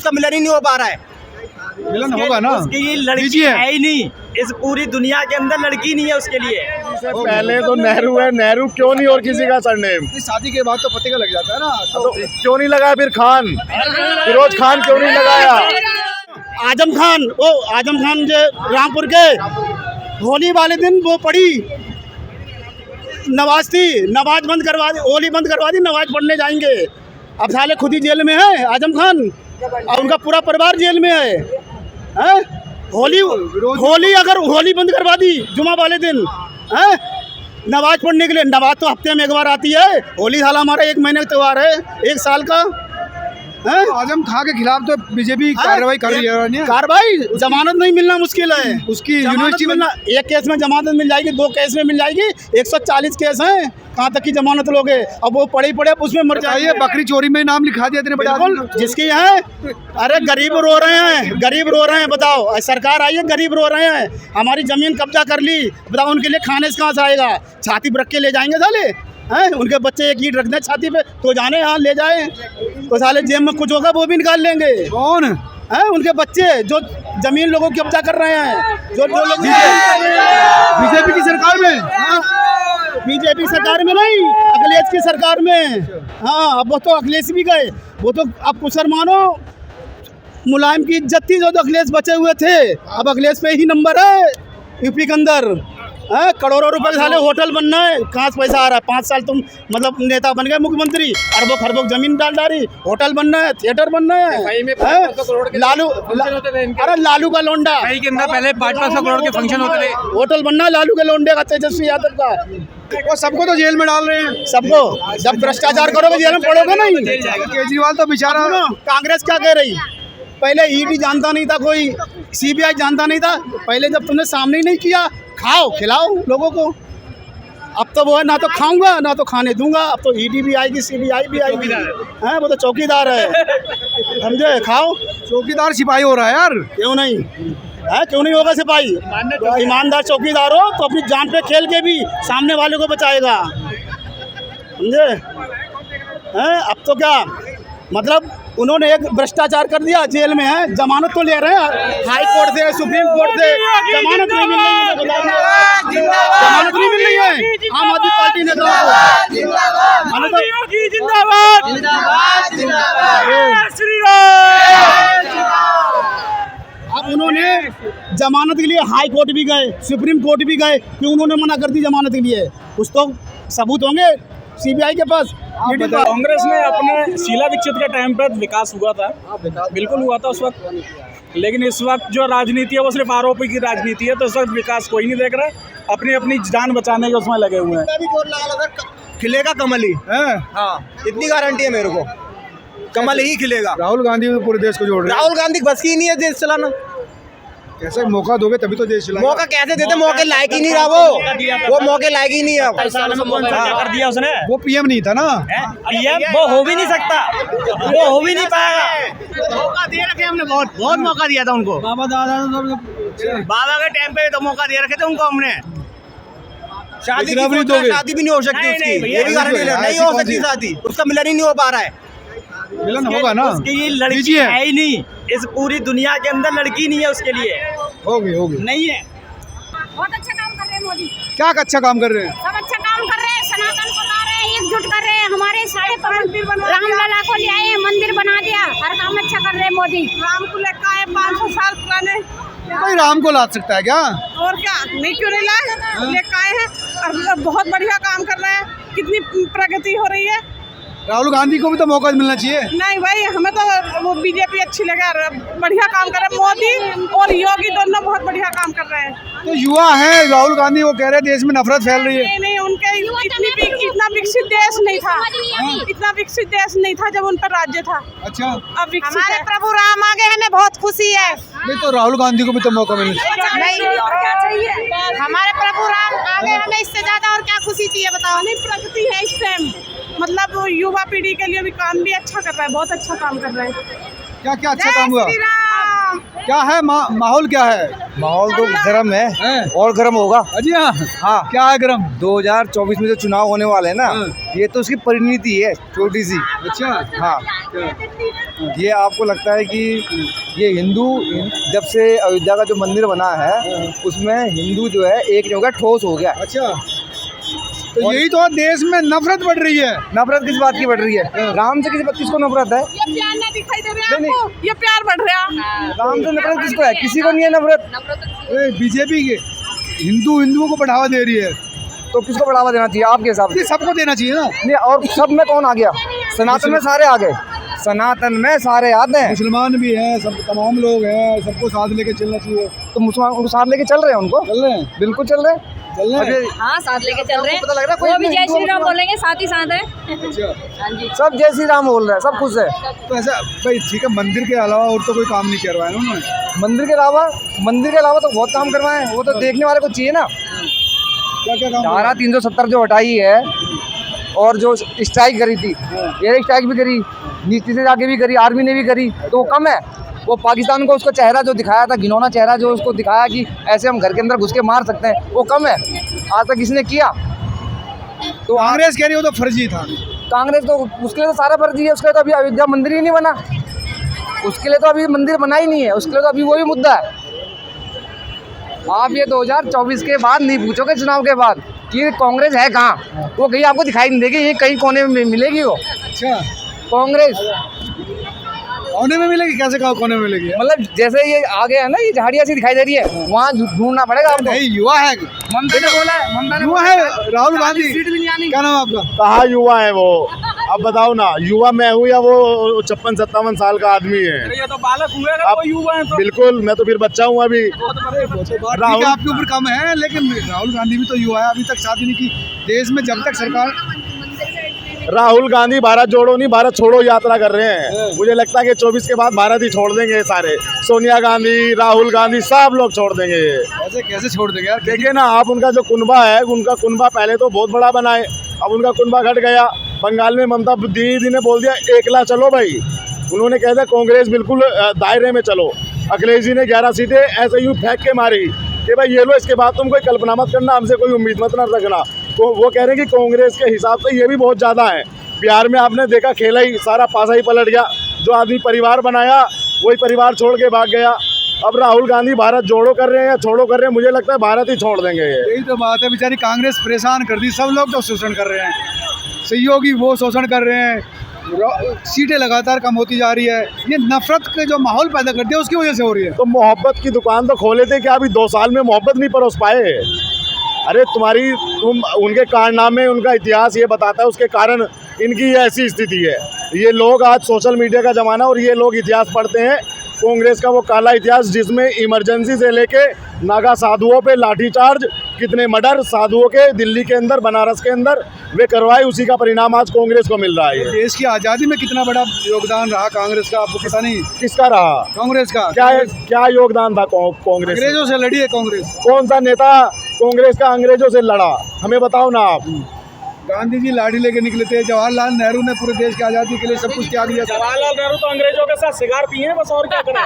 उसका मिलन ही नहीं हो पा रहा है। मिलन होगा ना, उसकी लड़की है ही नहीं, इस पूरी दुनिया के अंदर लड़की नहीं है उसके लिए। पहले तो नेहरू है, नेहरू क्यों नहीं और किसी का सरनेम? शादी के बाद तो पते का लग जाता है ना, तो क्यों नहीं लगाया फिर खान, फिरोज खान क्यों नहीं लगाया? आजम खान, वो आजम खान जो रामपुर के होली वाले दिन वो पढ़ी नमाज थी, नमाज बंद करवा दी, होली बंद करवा दी, नमाज पढ़ने जाएंगे। अब साले खुद ही जेल में है आजम खान और उनका पूरा परिवार जेल में है? होली अगर होली बंद करवा दी जुमा वाले दिन है नमाज पढ़ने के लिए, नमाज तो हफ्ते में एक बार आती है, होली साला हमारा 1 महीने का त्यौहार है, 1 साल का है। आजम खान के खिलाफ तो बीजेपी कार्रवाई कर रही है। कार्रवाई, जमानत नहीं मिलना मुश्किल है उसकी यूनिवर्सिटी मिलना, एक केस में जमानत मिल जाएगी, 2 केस में मिल जाएगी, 140 केस हैं, कहाँ तक की जमानत लोगे? अब वो पड़े उसमें मर जाइए। बकरी चोरी में नाम लिखा दिया तेरे बड़ा जिसकी है, अरे गरीब रो रहे हैं, गरीब रो रहे हैं। बताओ, सरकार आई है, गरीब रो रहे हैं, हमारी जमीन कब्जा कर ली, बताओ उनके लिए खाने से कहाँ से आएगा? छाती पर रख के ले जाएंगे साले हैं? उनके बच्चे एक ईंट रख दें छाती पे तो जाने यहाँ ले जाए, तो साले जेब में कुछ होगा वो भी निकाल लेंगे। कौन है? उनके बच्चे जो जमीन लोगों की कब्जा कर रहे हैं, जो लोग बीजेपी की सरकार में, बीजेपी सरकार में नहीं, अखिलेश की सरकार में। हाँ, अब वो तो अखिलेश भी गए, वो तो अब कुछ मानो मुलायम की इज्जत थी, जो तो अखिलेश बचे हुए थे, अब अखिलेश पे ही नंबर है यूपी के अंदर। करोड़ों रुपए साले होटल बनना है, कहाँ से पैसा आ रहा है? 5 साल तुम मतलब नेता बन गए, मुख्यमंत्री, अरबों खरबों जमीन डाली, होटल बनना है, थिएटर बनना है। लालू, अरे लालू का लोंडा के अंदर पहले 500 करोड़ के फंक्शन होते थे, होटल बनना लालू के लोंडे का, तेजस्वी यादव का। वो सबको तो जेल में डाल रहे हैं, सबको। जब भ्रष्टाचार करोगे जेल में पड़ोगे नहीं। केजरीवाल तो बेचारा। कांग्रेस क्या कह रही? पहले ईडी जानता नहीं था कोई, सीबीआई जानता नहीं था, पहले जब तुमने सामने ही नहीं किया, खाओ खिलाओ लोगों को। अब तो वो है, ना तो खाऊंगा ना तो खाने दूंगा, अब तो ईडी भी आएगी, सीबीआई भी आएगी, हैं? वो तो चौकीदार है, समझे? खाओ। चौकीदार सिपाही हो रहा है यार, क्यों नहीं है? क्यों नहीं होगा सिपाही? ईमानदार चौकीदार हो तो अपनी जान पे खेल के भी सामने वाले को बचाएगा, समझे? हैं? अब तो क्या मतलब उन्होंने एक भ्रष्टाचार कर दिया, जेल में है, जमानत तो ले रहे हैं हाई कोर्ट से, सुप्रीम कोर्ट से, जमानत नहीं मिल रही है, जमानत नहीं मिल रही है आम आदमी पार्टी नेताओं को। अब उन्होंने जमानत के लिए हाई कोर्ट भी गए, सुप्रीम कोर्ट भी गए, क्यों उन्होंने मना कर दी जमानत के लिए? कुछ तो सबूत होंगे सीबीआई के पास। कांग्रेस में अपने शीला दीक्षित के टाइम पर विकास हुआ था, बिल्कुल हुआ था उस वक्त, लेकिन इस वक्त जो राजनीति है वो सिर्फ आरोपी की राजनीति है, तो इस वक्त विकास कोई नहीं देख रहा है, अपनी अपनी जान बचाने के उसमें लगे हुए हैं। खिलेगा कमल ही, हाँ इतनी गारंटी है मेरे को, कमल ही खिलेगा। राहुल गांधी पूरे देश को जोड़ रहे हैं। राहुल गांधी बस की नहीं है देश चलाना। कैसे मौका दोगे तभी तो देश चलाएगा। मौका कैसे देते? मौके लायक ही नहीं रहा वो मौके लायक ही नहीं है। कर दिया उसने, वो पीएम नहीं था ना, पीएम वो हो भी नहीं सकता, वो हो भी नहीं पाएगा। मौका दे रखे हमने, बहुत मौका दिया था उनको, बाबा दादा बाबा के टाइम पे तो मौका दे रखे थे उनको हमने। शादी भी नहीं हो सकती उसकी, ये भी गारंटी नहीं हो सकती शादी, उसका मिलन ही नहीं हो पा रहा है। मिलन होगा ना, उसकी लड़की है ही नहीं, इस पूरी दुनिया के अंदर लड़की नहीं है उसके लिए, होगी नहीं है। बहुत अच्छा काम कर रहे हैं मोदी, क्या अच्छा काम कर रहे हैं? सब अच्छा काम कर रहे हैं, सनातन को ला रहे हैं, एकजुट कर रहे हैं, हमारे सारे रामलला को ले आए, मंदिर बना दिया, हर काम अच्छा कर रहे हैं मोदी। राम को लेकर आए 500 साल पुराने, कोई राम को ला सकता है क्या? और क्या नहीं, क्यों नहीं लाए, लेकर आए हैं और बहुत बढ़िया काम कर रहे हैं, कितनी प्रगति हो रही है। राहुल गांधी को भी तो मौका मिलना चाहिए। नहीं भाई, हमें तो वो बीजेपी अच्छी लगा, बढ़िया काम कर रहे हैं, मोदी और योगी दोनों बहुत बढ़िया काम कर रहे हैं। तो युवा है राहुल गांधी, वो कह रहे हैं देश में नफरत फैल रही है। नहीं, उनके इतना विकसित देश नहीं था, इतना विकसित देश नहीं था जब उन पर राज्य था। अच्छा, अब विकसित है। प्रभु राम आ गए, हमें बहुत खुशी है। नहीं तो राहुल गांधी को भी तो मौका मिलना चाहिए। नहीं, और क्या चाहिए? हमारे प्रभु राम आ गए, हमें इससे ज्यादा और क्या खुशी चाहिए बताओ? नहीं, प्रगति है इस टाइम, मतलब युवा पीढ़ी के लिए भी काम भी अच्छा कर रहा है, बहुत अच्छा काम कर रहा है। क्या क्या अच्छा काम हुआ? क्या है माहौल क्या है? माहौल तो गर्म है हैं? और गर्म होगा। अजी हाँ, हाँ, क्या है गरम? 2024 में जो चुनाव होने वाले हैं ना, हाँ। ये तो उसकी परिणति है छोटी सी। अच्छा, हाँ, क्या? ये आपको लगता है कि ये हिंदू जब से अयोध्या का जो मंदिर बना है उसमें हिंदू जो है एक नहीं हो गया, ठोस हो गया। अच्छा, तो यही तो देश में नफरत बढ़ रही है। नफरत किस बात की बढ़ रही है? राम से किसको नफरत है? ये प्यार ना दिखाई दे रहा है नहीं, आपको? ये प्यार बढ़ रहा है। राम से नफरत किसको है? किसी को नहीं है नफरत। बीजेपी के हिंदुओं को बढ़ावा दे रही है, तो किसको बढ़ावा देना चाहिए आपके हिसाब से? ये सबको देना चाहिए ना। नहीं, और सब में कौन आ गया? सनातन में सारे आ गए, सनातन में सारे आते हैं। मुसलमान भी हैं, सब तमाम लोग हैं, सबको साथ लेके चलना चाहिए। तो मुसलमान उनको साथ लेके चल रहे हैं, उनको चल रहे हैं, बिल्कुल चल रहे हैं। चल रहे हैं। अभी हाँ, साथ लेके चल रहे हैं। पता लग रहा है कोई वो भी भी जय हिंदू श्री राम मुसलमान- बोलेंगे, साथ ही साथ है। अच्छा, हाँ जी। सब जय श्री राम बोल रहे हैं, सब खुश है। तो ऐसा भाई ठीक है, मंदिर के अलावा और तो कोई काम नहीं करवाया ना उन्होंने। मंदिर के अलावा तो बहुत काम करवाए हैं, वो तो देखने वाले को चाहिए ना। क्या क्या काम धारा 370 जो हटाई है और जो स्ट्राइक करी थी, एयर स्ट्राइक भी करी, नीति से जाके भी करी, आर्मी ने भी करी, तो वो कम है? वो पाकिस्तान को उसका चेहरा जो दिखाया था, घिनौना चेहरा जो उसको दिखाया कि ऐसे हम घर के अंदर घुस के मार सकते हैं, वो कम है? आज तक किसने किया? तो कांग्रेस कह रही हो तो फर्जी था। कांग्रेस तो उसके लिए तो सारा फर्जी है, उसके लिए तो अभी अयोध्या मंदिर ही नहीं बना, उसके लिए तो अभी मंदिर बना ही नहीं है, उसके लिए तो अभी वही मुद्दा है। आप ये 2024 के बाद नहीं पूछोगे, चुनाव के बाद, कि कांग्रेस है कहाँ, वो कहीं आपको दिखाई नहीं देगी, ये कहीं कोने में मिलेगी वो अच्छा, कांग्रेस। कोने में मिलेगी? कैसे कहा कोने में मिलेगी? मतलब जैसे ये आगे है ना, ये झाड़ियाँ सी दिखाई दे रही है, वहाँ ढूंढना पड़ेगा आपको। नहीं, युवा है, ममता ने बोला है, ममता ने युवा बोला है राहुल गांधी। सीट भी नहीं आनी। क्या नाम है आपका? कहाँ युवा है वो? अब बताओ ना, युवा मैं हूँ या वो 56-57 साल का आदमी है? ये तो बालक हुए ना, अब वो युवा है तो। बिल्कुल, मैं तो फिर बच्चा हूँ अभी। राहुल आपके ऊपर कम है, लेकिन राहुल गांधी भी तो युवा है, अभी तक शादी नहीं की। देश में जब तक सरकार राहुल गांधी भारत जोड़ो नहीं, भारत छोड़ो यात्रा कर रहे हैं। मुझे लगता है कि 24 के बाद भारत ही छोड़ देंगे सारे। सोनिया गांधी, राहुल गांधी, सब लोग छोड़ देंगे। ऐसे कैसे छोड़ देंगे यार? देखिए ना आप, उनका जो कुनबा है, उनका कुनबा पहले तो बहुत बड़ा बना है, अब उनका कुनबा घट गया। बंगाल में ममता दीदी ने बोल दिया एकला चलो भाई, उन्होंने कह दिया कांग्रेस बिल्कुल दायरे में चलो। अखिलेश जी ने 11 सीटें ऐसे यूँ फेंक के मारी कि भाई ये लो, इसके बाद तुम कोई कल्पना मत करना, हमसे कोई उम्मीद मत न रखना। तो वो कह रहे हैं कि कांग्रेस के हिसाब से ये भी बहुत ज़्यादा है। बिहार में आपने देखा, खेला ही सारा पासा ही पलट गया। जो आदमी परिवार बनाया वही परिवार छोड़ के भाग गया। अब राहुल गांधी भारत जोड़ो कर रहे हैं या छोड़ो कर रहे हैं, मुझे लगता है भारत ही छोड़ देंगे। यही तो बात है, बेचारी कांग्रेस परेशान कर दी, सब लोग तो शोषण कर रहे हैं, सहयोगी वो शोषण कर रहे हैं, सीटें लगातार कम होती जा रही है। ये नफरत के जो माहौल पैदा कर दिया उसकी वजह से हो रही है। तो मोहब्बत की दुकान तो खोले थे, क्या अभी 2 साल में मोहब्बत नहीं परोस पाए? अरे तुम उनके कारनामे, उनका इतिहास ये बताता है, उसके कारण इनकी ये ऐसी स्थिति है। ये लोग आज सोशल मीडिया का ज़माना, और ये लोग इतिहास पढ़ते हैं, कांग्रेस का वो काला इतिहास जिसमें इमरजेंसी से लेके नागा साधुओं पे लाठीचार्ज, कितने मर्डर साधुओं के दिल्ली के अंदर, बनारस के अंदर वे करवाए, उसी का परिणाम आज कांग्रेस को मिल रहा है। देश की आज़ादी में कितना बड़ा योगदान रहा कांग्रेस का, आपको पता नहीं? किसका रहा? कांग्रेस का। क्या योगदान था कांग्रेस? अंग्रेजों से लड़ी है कांग्रेस। कौन सा नेता कांग्रेस का अंग्रेजों से लड़ा, हमें बताओ ना आप। गांधी जी लाठी लेके निकले थे, जवाहरलाल नेहरू ने पूरे देश की आज़ादी के लिए सब कुछ त्याग दिया था। जवाहरलाल नेहरू तो अंग्रेजों के साथ सिगार पिए हैं बस, और क्या करें।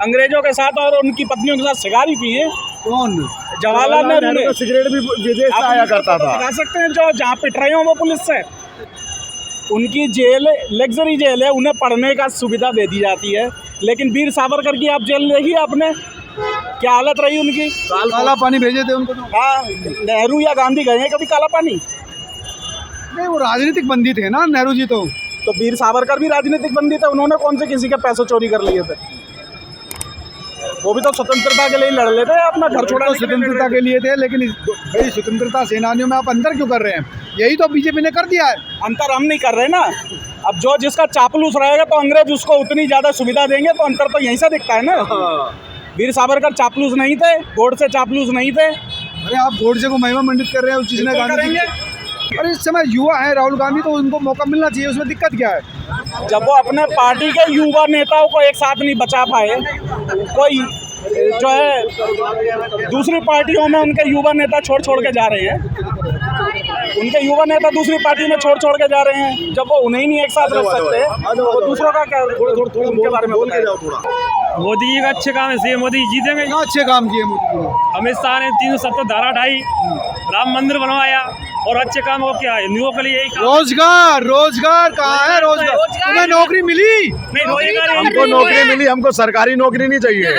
अंग्रेजों के साथ और उनकी पत्नियों के साथ सिगार ही पिए। कौन? जवाहरलाल नेहरू ने। सिगरेट भी विदेश से आया करता था। दिखा सकते हैं जो जहाँ पिट रहे हो वो पुलिस से। उनकी जेल लग्जरी जेल है, उन्हें पढ़ने का सुविधा दे दी जाती है, लेकिन वीर सावरकर की आप जेल देखिए आपने, क्या हालत रही उनकी। काला पानी भेजे थे उनको तो। हाँ, नेहरू या गांधी गए हैं कभी काला पानी? नहीं, वो राजनीतिक बंदी थे ना नेहरू जी तो वीर सावरकर भी राजनीतिक बंदी थे, उन्होंने कौन से किसी के पैसे चोरी कर लिए थे? वो भी तो स्वतंत्रता के लिए लड़ लेते हैं, अपना घर छोड़ा। स्वतंत्रता के लिए थे, लेकिन भाई स्वतंत्रता सेनानियों में आप अंतर क्यों कर रहे हैं? यही तो बीजेपी ने कर दिया है। अंतर हम नहीं कर रहे ना, अब जो जिसका चापलूस रहेगा तो अंग्रेज उसको उतनी ज़्यादा सुविधा देंगे, तो अंतर तो यहीं से दिखता है ना। वीर सावरकर चापलूस नहीं थे, गोडसे चापलूस नहीं थे। अरे आप गोडसे को महिमा मंडित कर रहे हैं, उस चीज़ ने गांधी। अरे इस समय युवा है राहुल गांधी, तो उनको मौका मिलना चाहिए, उसमें दिक्कत क्या है? जब वो अपने पार्टी के युवा नेताओं को एक साथ नहीं बचा पाए, कोई जो है दूसरी पार्टियों में उनके युवा नेता छोड़ के जा रहे हैं, उनके युवा नेता दूसरी पार्टी में छोड़ के जा रहे हैं, जब वो उन्हें ही नहीं एक साथ रख सकते तो दूसरों का क्या उनके बारे में बोल के जाओ थोड़ा। मोदी जी का अच्छे काम है, सीएम मोदी जी जीतेंगे। क्या अच्छे काम किए मोदी जी ने? अमित शाह ने 370 धारा हटाई, राम मंदिर बनवाया, और अच्छे काम को क्या है, हिंदुओं के लिए यही काम। रोजगार, रोजगार कहाँ है? रोजगार तुम्हें नौकरी मिली? नहीं, रोजगार हमको नौकरी मिली, हमको सरकारी नौकरी नहीं चाहिए,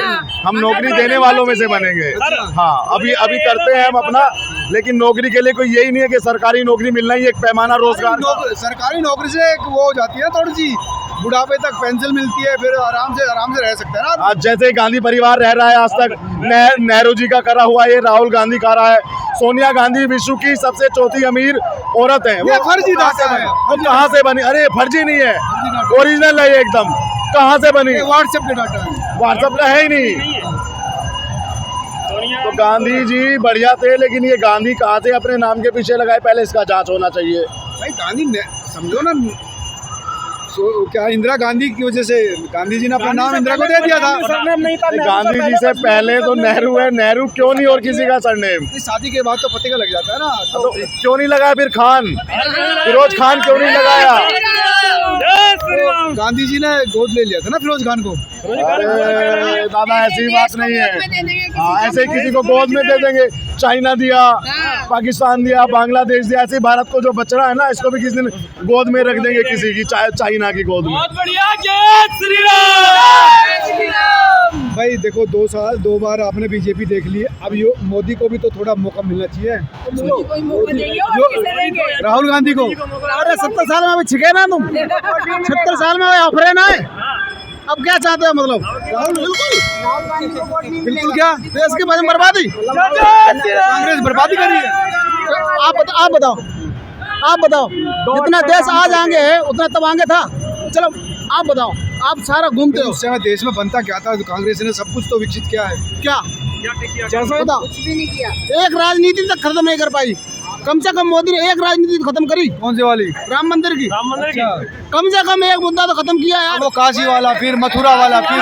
हम नौकरी देने वालों में से बनेंगे। हाँ, अभी करते हैं हम अपना, लेकिन नौकरी के लिए कोई यही नहीं है कि सरकारी नौकरी मिलना ही एक पैमाना रोजगार। सरकारी नौकरी से एक वो हो जाती है थोड़ी सी, बुढ़ापे तक पेंशन मिलती है, फिर आराम से रह सकते हैं ना। आज जैसे गांधी परिवार रह रहा है आज तक, नेहरू जी का करा हुआ है, राहुल गांधी का रहा है, सोनिया गांधी विश्व की सबसे चौथी अमीर औरत है। वो फर्जी डाटा है, वो कहाँ से बनी? अरे फर्जी नहीं है, ओरिजिनल है ये एकदम। कहाँ से बनी? व्हाट्सएप के डाटा है, व्हाट्सएप का है ही नहीं। तो गांधी जी बढ़िया थे, लेकिन ये गांधी कहाँ से अपने नाम के पीछे लगाए, पहले इसका जांच होना चाहिए। भाई गांधी ने समझो ना, क्या इंदिरा गांधी की वजह से गांधी जी ने अपना नाम इंदिरा को दे दिया था। गांधी जी से पहले तो नेहरू है, नेहरू क्यों नहीं और किसी का सरनेम? शादी के बाद तो पते का लग जाता है ना, तो क्यों नहीं लगाया फिर खान, फिरोज खान क्यों नहीं लगाया? गांधी जी ने गोद ले लिया था ना फिरोज खान को। अरे दादा ऐसी बात नहीं है, हाँ ऐसे किसी को गोद में दे देंगे। चाइना दिया, पाकिस्तान दिया, बांग्लादेश दिया, ऐसे भारत को जो बच रहा है ना, इसको भी किसी दिन गोद में रख देंगे, किसी की चाइना की गोद में। बहुत बढ़िया, जय श्री राम। भाई देखो 2 साल 2 बार आपने बीजेपी देख ली, अब यो मोदी को भी तो थोड़ा मौका मिलना चाहिए। राहुल गांधी को, अरे 70 साल में अभी छिके ना तुम, 70 साल में ऑफरे ना है, अब क्या चाहते हो? मतलब राहुल बिल्कुल क्या देश की बर्बादी, कांग्रेस बर्बादी करी है। आप बताओ जितना देश आज आगे है उतना तब आगे था। चलो आप बताओ, आप सारा घूमते हो, उस समय देश में बनता क्या था? कांग्रेस ने सब कुछ तो विकसित किया है। क्या बताओ? एक राजनीति तक खत्म नहीं कर पाई, कम से कम मोदी ने एक राजनीति खत्म करी। कौन सी वाली? राम मंदिर की। अच्छा, कम से कम एक मुद्दा तो खत्म किया यार। वो काशी वाला, फिर मथुरा वाला, फिर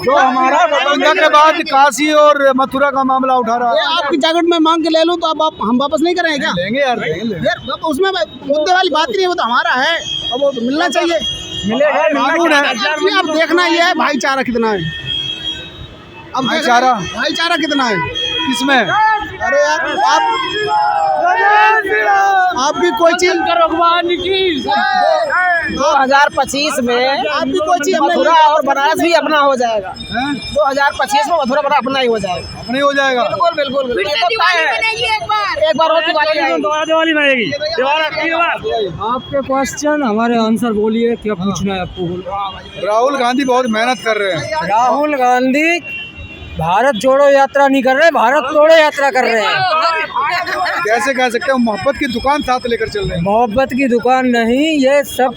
जो हमारा दंगा के बाद काशी और मथुरा का मामला उठा रहा है। आपकी जैकेट में मांग के ले लूं तो अब हम वापस नहीं करेंगे क्या? लेंगे यार, लेंगे। यार उसमें मुद्दे वाली बात नहीं है, वो तो हमारा है, अब वो तो मिलना चाहिए। कानून है। नहीं, अब देखना ये है भाईचारा कितना है। अब भाईचारा कितना है किसमें? अरे यार आपकी कोई चीज भगवान की 2025 में आपकी कोई चीज मथुरा और बनारस भी अपना हो जाएगा। हैं? 2025 में मथुरा बड़ा अपना ही हो जाएगा। अपने हो जाएगा। बिल्कुल बिल्कुल बिल्कुल, ये तो तय है। एक बार और दिवाली आएगी, दिवाली में आएगी, आपके क्वेश्चन हमारे आंसर बोलिए, क्या पूछना है आपको? राहुल गांधी बहुत मेहनत कर रहे हैं। राहुल गांधी भारत जोड़ो यात्रा नहीं कर रहे, भारत तोड़ो यात्रा कर रहे हैं। कैसे कह सकते हैं? मोहब्बत की दुकान साथ लेकर चल रहे हैं। मोहब्बत की दुकान नहीं, ये सब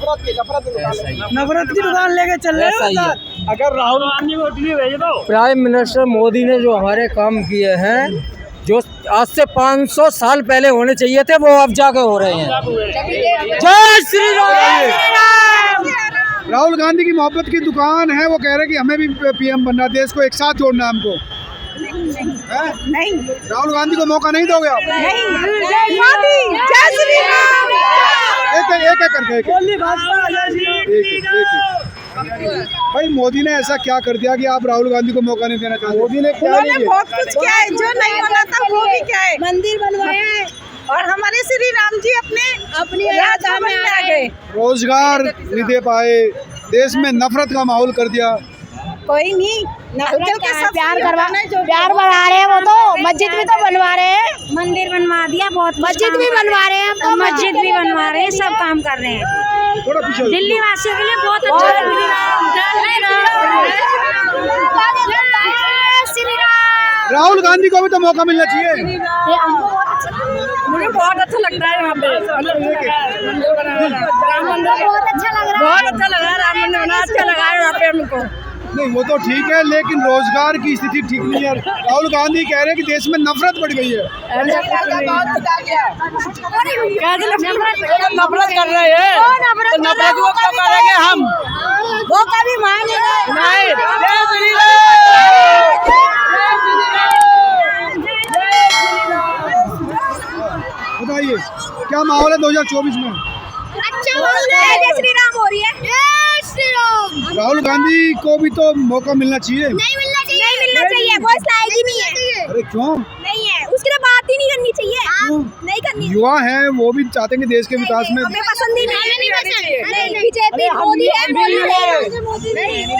नफरत की दुकान लेके चल रहे हैं। अगर राहुल गांधी को इटली भेज दो। प्राइम मिनिस्टर मोदी ने जो हमारे काम किए हैं, जो आज से 500 साल पहले होने चाहिए थे, वो अब जाके हो रहे हैं। जय श्री राम। राहुल गांधी की मोहब्बत की दुकान है, वो कह रहे हैं कि हमें भी पीएम बनना है, देश को एक साथ जोड़ना है हमको। नहीं, राहुल गांधी को मौका नहीं दोगे आप? जय श्री राम। एक करके भाई मोदी ने ऐसा क्या कर दिया कि आप राहुल गांधी को मौका नहीं देना चाहते? मोदी ने क्या नहीं किया? बहुत कुछ किया है, जो नहीं होना था वो भी क्या है, मंदिर बनवाया है, और हमारे श्री राम जी अपनी राजधानी में आ गए। रोजगार नहीं दे पाए, देश में नफरत का माहौल कर दिया। कोई नहीं, प्यार बढ़ा रहे हैं, वो तो मस्जिद भी तो बनवा रहे हैं, मंदिर बनवा दिया, बहुत मस्जिद भी बनवा रहे हैं, तो मस्जिद भी बनवा रहे हैं, सब काम कर रहे हैं। दिल्ली वासियों के लिए बहुत अच्छा है। राहुल गांधी को भी तो मौका मिलना चाहिए। मुझे बहुत अच्छा लगता है यहाँ पे, राम मंदिर बहुत अच्छा लग रहा है, बहुत अच्छा लगा राम मंदिर बना, अच्छा लगा है यहाँ पे हमको। नहीं वो तो ठीक है, लेकिन रोजगार की स्थिति ठीक नहीं है। राहुल गांधी कह रहे हैं कि देश में नफरत बढ़ गई है। नफरत कर रहे हैं, तो नफरत को क्यों करेंगे हम? वो कभी मानेगा नहीं। बताइए क्या माहौल है 2024 में? अच्छा माहौल है। जय श्री राम हो रही है। जय श्री राम। राहुल गांधी को भी तो मौका मिलना चाहिए। नहीं मिलना चाहिए, नहीं मिलना चाहिए, वो इस लायक ही नहीं है। अरे क्यों? नहीं है, उसकी तो बात ही नहीं करनी चाहिए, नहीं करनी। युवा हैं, वो भी चाहते हैं कि देश के विकास में। हमें पसंद ही नहीं है, बीजेपी मोदी है, मोदी है,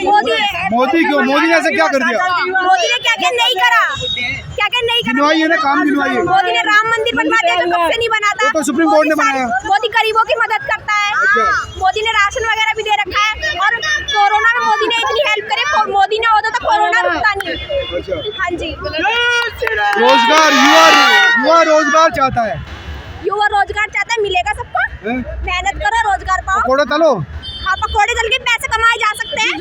मोदी है। मोदी क्यों? मोदी ने ऐसा क्या कर दिया? मोदी ने क्या क्या नहीं करा, क्या क्या नहीं करा। गिनवाइए ना, काम गिनवाइए। मोदी ने राम मंदिर बनवा दिया जो कब से नहीं बना था, वो तो सुप्रीम कोर्ट ने बनाया। मोदी गरीबों की मदद करता है, मोदी ने राशन वगैरह भी दे रखा है, और कोरोना में मोदी ने इतनी हेल्प करे, मोदी ने होता तो कोरोना रुकता नहीं। हाँ जी, रोजगार, युवा रोजगार चाहता है। युवा रोजगार चाहता है, मिलेगा सबको, मेहनत करो, रोजगार पाओ। पकौड़े तलो। हाँ, पकौड़े तल के पैसे कमाए जा सकते हैं।